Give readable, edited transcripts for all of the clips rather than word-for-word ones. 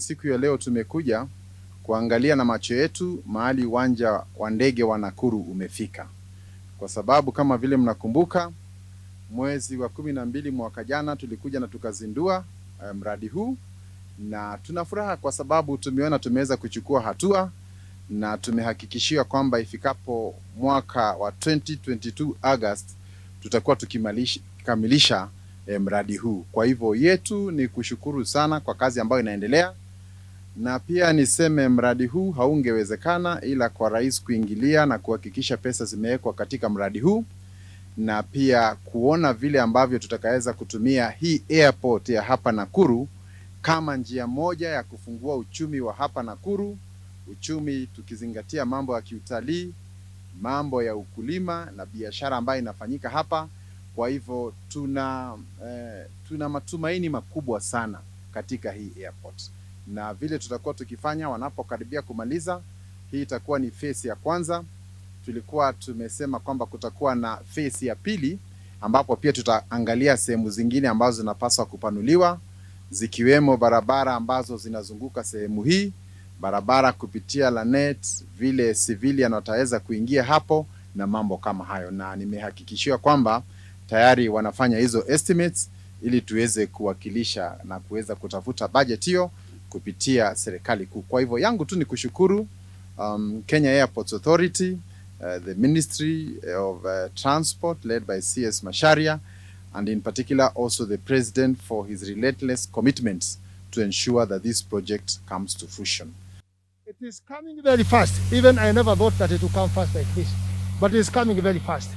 Siku ya leo tumekuja kuangalia na macho yetu mahali uwanja wa ndege wa Nakuru umefika. Kwa sababu kama vile mnakumbuka, mwezi wa 12 mwaka jana tulikuja na tukazindua mradi huu, na tuna furaha kwa sababu tumeona tumeweza kuchukua hatua na tumehakikishiwa kwamba ifikapo mwaka wa 2022 August tutakuwa tukikamilisha mradi huu. Kwa hivyo yetu ni kushukuru sana kwa kazi ambayo inaendelea, na pia niseme mradi huu haungewezekana ila kwa rais kuingilia na kuhakikisha pesa zimewekwa katika mradi huu, na pia kuona vile ambavyo tutakaweza kutumia hii airport ya hapa Nakuru kama njia moja ya kufungua uchumi wa hapa Nakuru, uchumi tukizingatia mambo ya kiutalii, mambo ya ukulima na biashara ambayo inafanyika hapa. Kwa hivyo tuna matumaini makubwa sana katika hii airport, na vile tutakuwa tukifanya wanapokaribia kumaliza, hii itakuwa ni phase ya kwanza. Tulikuwa tumesema kwamba kutakuwa na phase ya pili ambapo pia tutaangalia sehemu zingine ambazo zinapaswa kupanuliwa, zikiwemo barabara ambazo zinazunguka sehemu hii, barabara kupitia Lanet, vile civilian wataweza kuingia hapo na mambo kama hayo, na nimehakikishiwa kwamba tayari wanafanya hizo estimates ili tuweze kuwakilisha na kuweza kutafuta budget hiyo kupitia serikali kuu. Kwa hivyo yangu tu ni kushukuru Kenya Airports Authority, the Ministry of Transport led by CS Macharia, and in particular also the President for his relentless commitments to ensure that this project comes to fruition. It is coming very fast. Even I never thought that it would come fast like this, but it is coming very fast.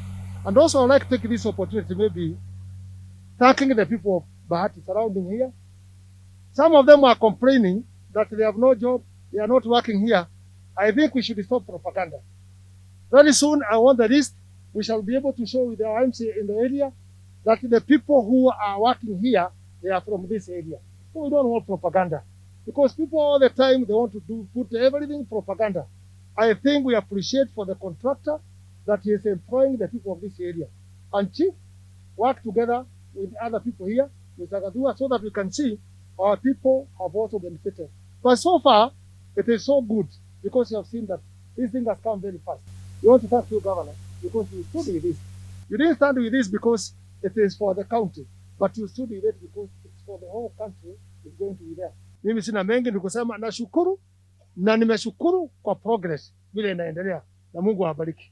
And also I'd like to take this opportunity maybe thanking the people of Bahati surrounding here. Some of them are complaining that they have no job, they are not working here. I think we should stop propaganda. Very soon, I want the list, we shall be able to show with our MC in the area that the people who are working here, they are from this area. So we don't want propaganda. Because people all the time, they want to put everything propaganda. I think we appreciate for the contractor that he is employing the people of this area. And Chief, work together with other people here, with Agadua, so that we can see our people have also benefited. But so far, it is so good because you have seen that this thing has come very fast. We want to thank you, Governor, because you stood with this. You didn't stand with this because it is for the county, but you stood with it because it's for the whole country. It's going to be there. Mimi sina mengi ni kusema nashukuru na nimeshukuru kwa progress vile inaendelea, na Mungu awabariki.